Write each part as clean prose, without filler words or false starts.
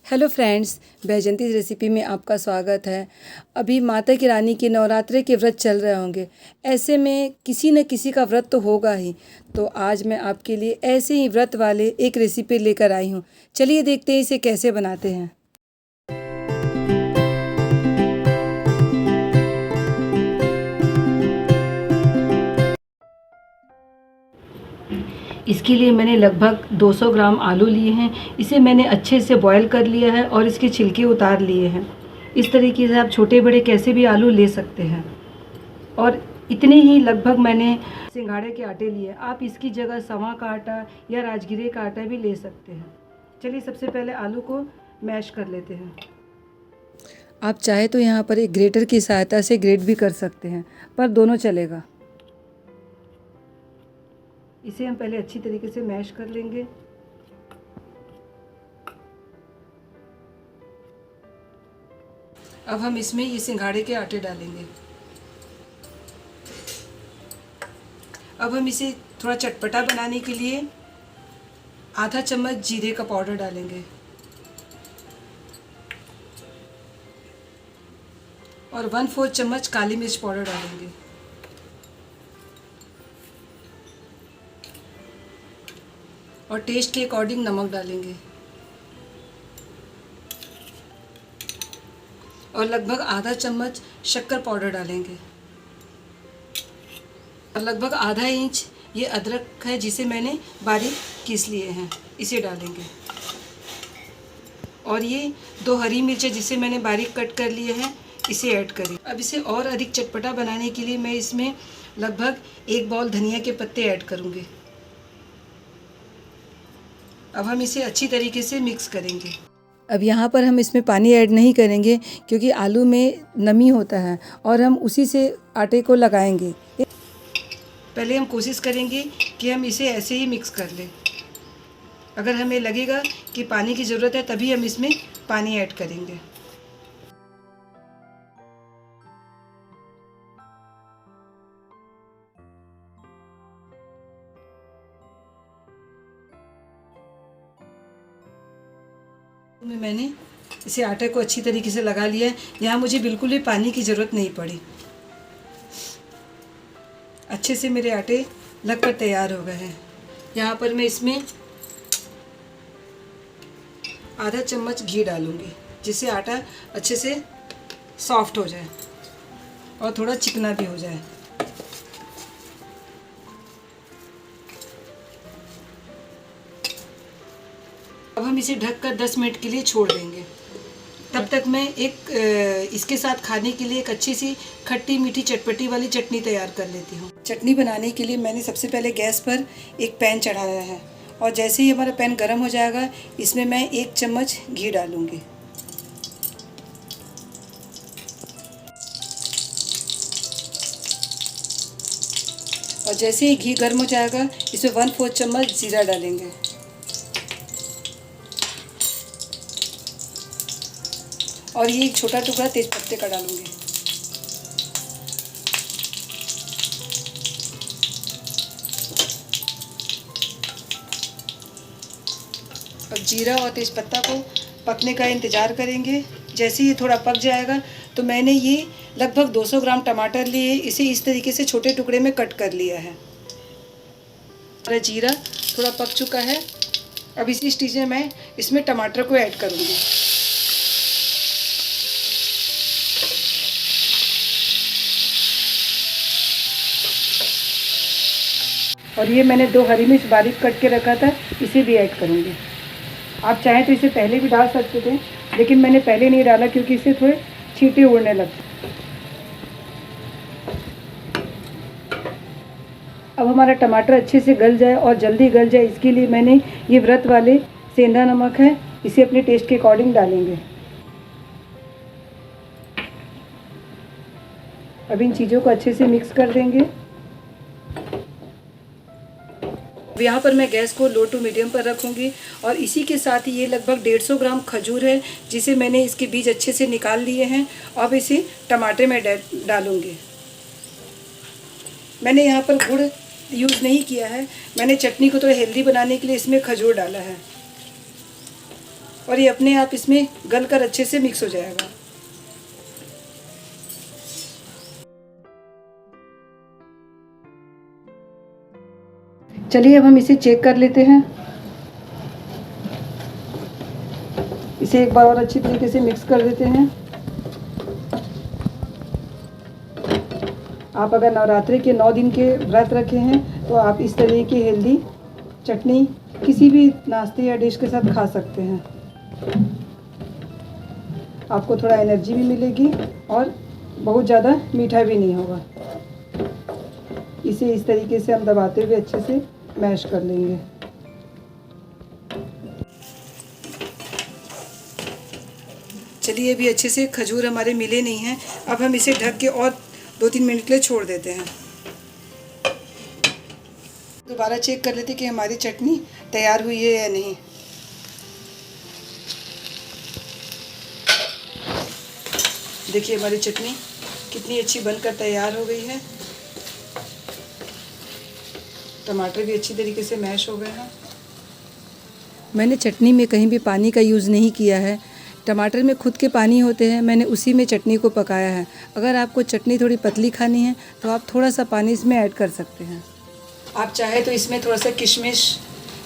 Hello friends, Baijanti recipe में आपका स्वागत है। अभी माता की रानी के नवरात्रे के व्रत चल रहे होंगे। ऐसे में किसी न किसी का व्रत तो होगा ही। तो आज मैं आपके लिए ऐसे ही व्रत वाले एक रेसिपी लेकर आई हूँ। चलिए देखते हैं इसे कैसे बनाते हैं। इसके लिए मैंने लगभग 200 ग्राम आलू लिए हैं। इसे मैंने अच्छे से बॉईल कर लिया है और इसके छिलके उतार लिए हैं। इस तरीके से आप छोटे बड़े कैसे भी आलू ले सकते हैं। और इतने ही लगभग मैंने सिंघाड़े के आटे लिए। आप इसकी जगह सवा का आटा या राजगिरे का आटा भी ले सकते हैं। चलिए सबसे पहले आलू को मैश कर लेते हैं। आप चाहे तो यहाँ पर एक ग्रेटर की सहायता से ग्रेट भी कर सकते हैं, पर दोनों चलेगा। इसे हम पहले अच्छी तरीके से मैश कर लेंगे। अब हम इसमें ये सिंघाड़े के आटे डालेंगे। अब हम इसे थोड़ा चटपटा बनाने के लिए आधा चम्मच जीरे का पाउडर डालेंगे और 1/4 चम्मच काली मिर्च पाउडर डालेंगे और टेस्ट के अकॉर्डिंग नमक डालेंगे और लगभग आधा चम्मच शक्कर पाउडर डालेंगे और लगभग आधा इंच ये अदरक है जिसे मैंने बारीक पीस लिए हैं, इसे डालेंगे। और ये 2 हरी मिर्चें जिसे मैंने बारीक कट कर लिए हैं, इसे ऐड करें। अब इसे और अधिक चटपटा बनाने के लिए मैं इसमें लगभग 1 बाउल धनिया के पत्ते ऐड करूँगी। अब हम इसे अच्छी तरीके से मिक्स करेंगे। अब यहाँ पर हम इसमें पानी ऐड नहीं करेंगे क्योंकि आलू में नमी होता है और हम उसी से आटे को लगाएंगे। पहले हम कोशिश करेंगे कि हम इसे ऐसे ही मिक्स कर लें। अगर हमें लगेगा कि पानी की ज़रूरत है तभी हम इसमें पानी ऐड करेंगे। मैंने इसे आटे को अच्छी तरीके से लगा लिया है। यहाँ मुझे बिल्कुल भी पानी की ज़रूरत नहीं पड़ी। अच्छे से मेरे आटे लगकर तैयार हो गए हैं। यहाँ पर मैं इसमें आधा चम्मच घी डालूँगी जिससे आटा अच्छे से सॉफ्ट हो जाए और थोड़ा चिकना भी हो जाए। अब हम इसे ढककर 10 मिनट के लिए छोड़ देंगे। तब तक मैं इसके साथ खाने के लिए एक अच्छी सी खट्टी मीठी चटपटी वाली चटनी तैयार कर लेती हूँ। चटनी बनाने के लिए मैंने सबसे पहले गैस पर एक पैन चढ़ाया है और जैसे ही हमारा पैन गर्म हो जाएगा इसमें मैं 1 चम्मच घी डालूँगी। और जैसे ही घी गर्म हो जाएगा इसमें 1/4 चम्मच जीरा डालेंगे और ये एक छोटा टुकड़ा तेजपत्ते का डालूंगी। अब जीरा और तेजपत्ता को पकने का इंतज़ार करेंगे। जैसे ही थोड़ा पक जाएगा तो मैंने ये लगभग 200 ग्राम टमाटर लिए, इसे इस तरीके से छोटे टुकड़े में कट कर लिया है। और जीरा थोड़ा पक चुका है। अब इसी स्टेज में मैं इसमें टमाटर को ऐड करूँगी। और ये मैंने 2 हरी मिर्च बारीक कट के रखा था, इसे भी ऐड करूँगी। आप चाहें तो इसे पहले भी डाल सकते थे, लेकिन मैंने पहले नहीं डाला क्योंकि इससे थोड़े छींटे उड़ने लगते। अब हमारा टमाटर अच्छे से गल जाए और जल्दी गल जाए इसके लिए मैंने ये व्रत वाले सेंधा नमक है, इसे अपने टेस्ट के अकॉर्डिंग डालेंगे। अब इन चीज़ों को अच्छे से मिक्स कर देंगे। यहाँ पर मैं गैस को लो टू मीडियम पर रखूँगी और इसी के साथ ही ये लगभग 150 ग्राम खजूर है जिसे मैंने इसके बीज अच्छे से निकाल लिए हैं। अब इसे टमाटर में डालूँगी। मैंने यहाँ पर गुड़ यूज़ नहीं किया है, मैंने चटनी को थोड़ा हेल्दी बनाने के लिए इसमें खजूर डाला है। और ये अपने आप इसमें गल कर अच्छे से मिक्स हो जाएगा। चलिए अब हम इसे चेक कर लेते हैं। इसे एक बार और अच्छी तरीके से मिक्स कर देते हैं। आप अगर नवरात्रि के 9 दिन के व्रत रखे हैं तो आप इस तरह की हेल्दी चटनी किसी भी नाश्ते या डिश के साथ खा सकते हैं। आपको थोड़ा एनर्जी भी मिलेगी और बहुत ज़्यादा मीठा भी नहीं होगा। इसे इस तरीके से हम दबाते हुए अच्छे से मैश कर लेंगे। चलिए अभी अच्छे से खजूर हमारे मिले नहीं हैं। अब हम इसे ढक के और 2-3 मिनट के लिए छोड़ देते हैं। दोबारा चेक कर लेते हैं कि हमारी चटनी तैयार हुई है या नहीं। देखिए हमारी चटनी कितनी अच्छी बनकर तैयार हो गई है। टमाटर भी अच्छी तरीके से मैश हो गए हैं। मैंने चटनी में कहीं भी पानी का यूज़ नहीं किया है। टमाटर में खुद के पानी होते हैं, मैंने उसी में चटनी को पकाया है। अगर आपको चटनी थोड़ी पतली खानी है तो आप थोड़ा सा पानी इसमें ऐड कर सकते हैं। आप चाहे तो इसमें थोड़ा सा किशमिश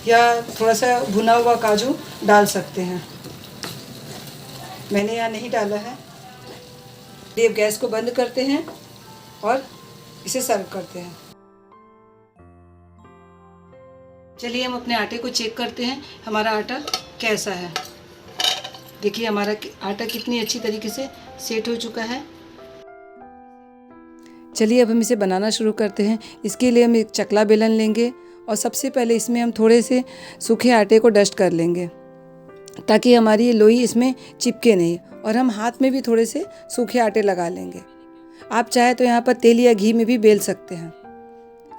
या थोड़ा सा भुना हुआ काजू डाल सकते हैं। मैंने यहाँ नहीं डाला है। अब गैस को बंद करते हैं और इसे सर्व करते हैं। चलिए हम अपने आटे को चेक करते हैं हमारा आटा कैसा है। देखिए हमारा आटा कितनी अच्छी तरीके से सेट हो चुका है। चलिए अब हम इसे बनाना शुरू करते हैं। इसके लिए हम एक चकला बेलन लेंगे और सबसे पहले इसमें हम थोड़े से सूखे आटे को डस्ट कर लेंगे ताकि हमारी ये लोई इसमें चिपके नहीं। और हम हाथ में भी थोड़े से सूखे आटे लगा लेंगे। आप चाहे तो यहाँ पर तेल या घी में भी बेल सकते हैं,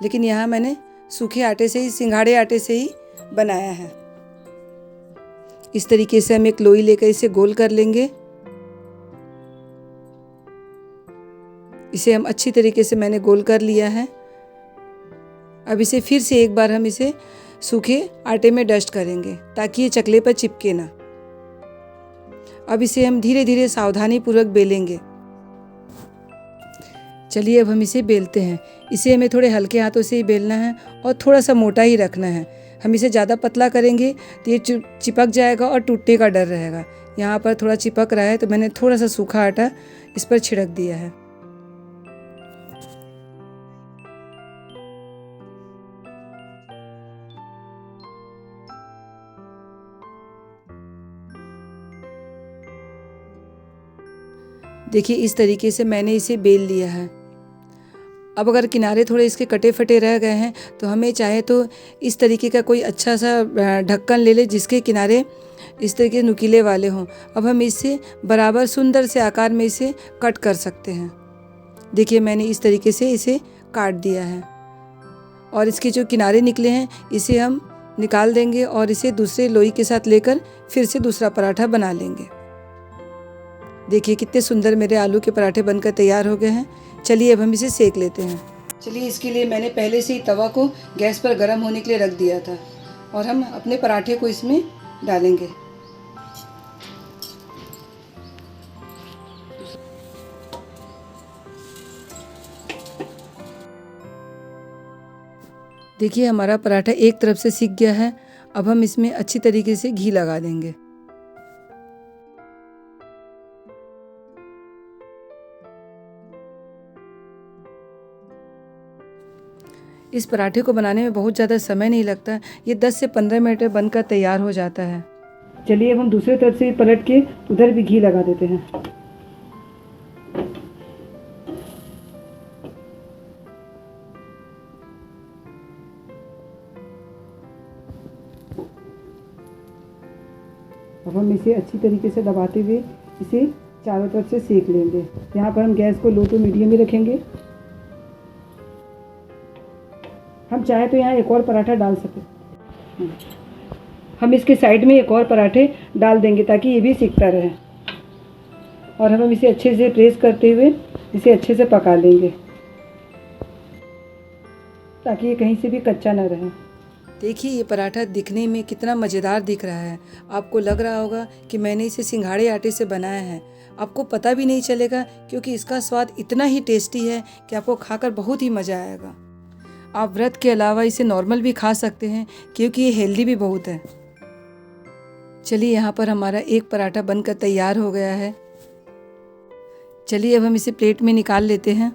लेकिन यहाँ मैंने सूखे आटे से ही, सिंघाड़े आटे से ही बनाया है। इस तरीके से हम एक लोई लेकर इसे गोल कर लेंगे। इसे हम अच्छी तरीके से मैंने गोल कर लिया है। अब इसे फिर से एक बार हम इसे सूखे आटे में डस्ट करेंगे ताकि ये चकले पर चिपके ना। अब इसे हम धीरे धीरे सावधानी पूर्वक बेलेंगे। चलिए अब हम इसे बेलते हैं। इसे हमें थोड़े हल्के हाथों से ही बेलना है और थोड़ा सा मोटा ही रखना है। हम इसे ज़्यादा पतला करेंगे तो ये चिपक जाएगा और टूटने का डर रहेगा। यहाँ पर थोड़ा चिपक रहा है तो मैंने थोड़ा सा सूखा आटा इस पर छिड़क दिया है। देखिए इस तरीके से मैंने इसे बेल लिया है। अब अगर किनारे थोड़े इसके कटे फटे रह गए हैं तो हमें चाहे तो इस तरीके का कोई अच्छा सा ढक्कन ले ले जिसके किनारे इस तरीके नुकीले वाले हों। अब हम इससे बराबर सुंदर से आकार में इसे कट कर सकते हैं। देखिए मैंने इस तरीके से इसे काट दिया है और इसके जो किनारे निकले हैं इसे हम निकाल देंगे और इसे दूसरे लोई के साथ लेकर फिर से दूसरा पराठा बना लेंगे। देखिए कितने सुंदर मेरे आलू के पराठे बनकर तैयार हो गए हैं। चलिए अब हम इसे सेक लेते हैं। चलिए इसके लिए मैंने पहले से ही तवा को गैस पर गर्म होने के लिए रख दिया था और हम अपने पराठे को इसमें डालेंगे। देखिए हमारा पराठा एक तरफ से सिक गया है। अब हम इसमें अच्छी तरीके से घी लगा देंगे। इस पराठे को बनाने में बहुत ज़्यादा समय नहीं लगता। ये 10 से 15 मिनट में बनकर तैयार हो जाता है। चलिए अब हम दूसरी तरफ से पलट के उधर भी घी लगा देते हैं। अब हम इसे अच्छी तरीके से दबाते हुए इसे चारों तरफ से सेक लेंगे। यहाँ पर हम गैस को लो टू मीडियम ही रखेंगे। हम चाहे तो यहाँ एक और पराठा डाल सकें। हम इसके साइड में एक और पराठे डाल देंगे ताकि ये भी सिकता रहे। और हम इसे अच्छे से प्रेस करते हुए इसे अच्छे से पका लेंगे ताकि ये कहीं से भी कच्चा ना रहे। देखिए ये पराठा दिखने में कितना मज़ेदार दिख रहा है। आपको लग रहा होगा कि मैंने इसे सिंघाड़े आटे से बनाया है। आपको पता भी नहीं चलेगा क्योंकि इसका स्वाद इतना ही टेस्टी है कि आपको खाकर बहुत ही मज़ा आएगा। आप व्रत के अलावा इसे नॉर्मल भी खा सकते हैं क्योंकि ये हेल्दी भी बहुत है। चलिए यहाँ पर हमारा एक पराठा बनकर तैयार हो गया है। चलिए अब हम इसे प्लेट में निकाल लेते हैं।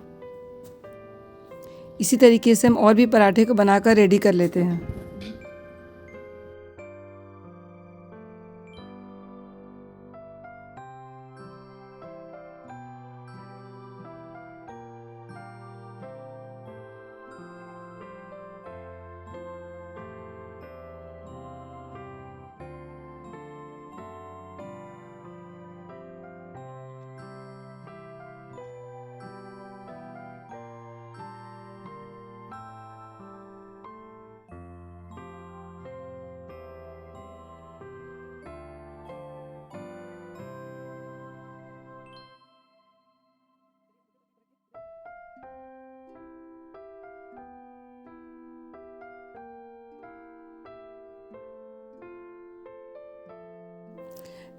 इसी तरीके से हम और भी पराठे को बनाकर रेडी कर लेते हैं।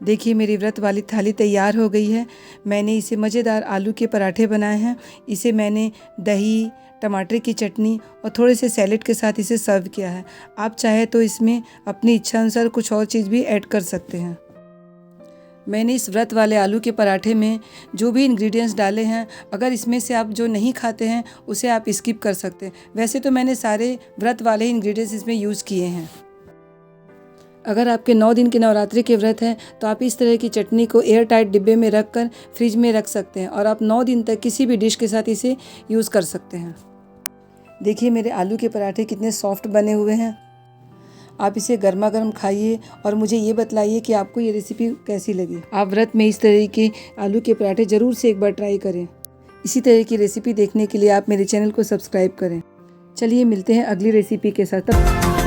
देखिए मेरी व्रत वाली थाली तैयार हो गई है। मैंने इसे मज़ेदार आलू के पराठे बनाए हैं। इसे मैंने दही, टमाटर की चटनी और थोड़े से सैलेड के साथ इसे सर्व किया है। आप चाहे तो इसमें अपनी इच्छा अनुसार कुछ और चीज़ भी ऐड कर सकते हैं। मैंने इस व्रत वाले आलू के पराठे में जो भी इंग्रेडिएंट्स डाले हैं, अगर इसमें से आप जो नहीं खाते हैं उसे आप स्किप कर सकते हैं। वैसे तो मैंने सारे व्रत वाले इंग्रेडिएंट्स इसमें यूज़ किए हैं। अगर आपके 9 दिन के नवरात्रि के व्रत हैं तो आप इस तरह की चटनी को एयर टाइट डिब्बे में रख कर फ्रिज में रख सकते हैं और आप 9 दिन तक किसी भी डिश के साथ इसे यूज़ कर सकते हैं। देखिए मेरे आलू के पराठे कितने सॉफ्ट बने हुए हैं। आप इसे गर्मा गर्म खाइए और मुझे ये बतलाइए कि आपको ये रेसिपी कैसी लगी। आप व्रत में इस तरह के आलू के पराठे ज़रूर से एक बार ट्राई करें। इसी तरह की रेसिपी देखने के लिए आप मेरे चैनल को सब्सक्राइब करें। चलिए मिलते हैं अगली रेसिपी के साथ।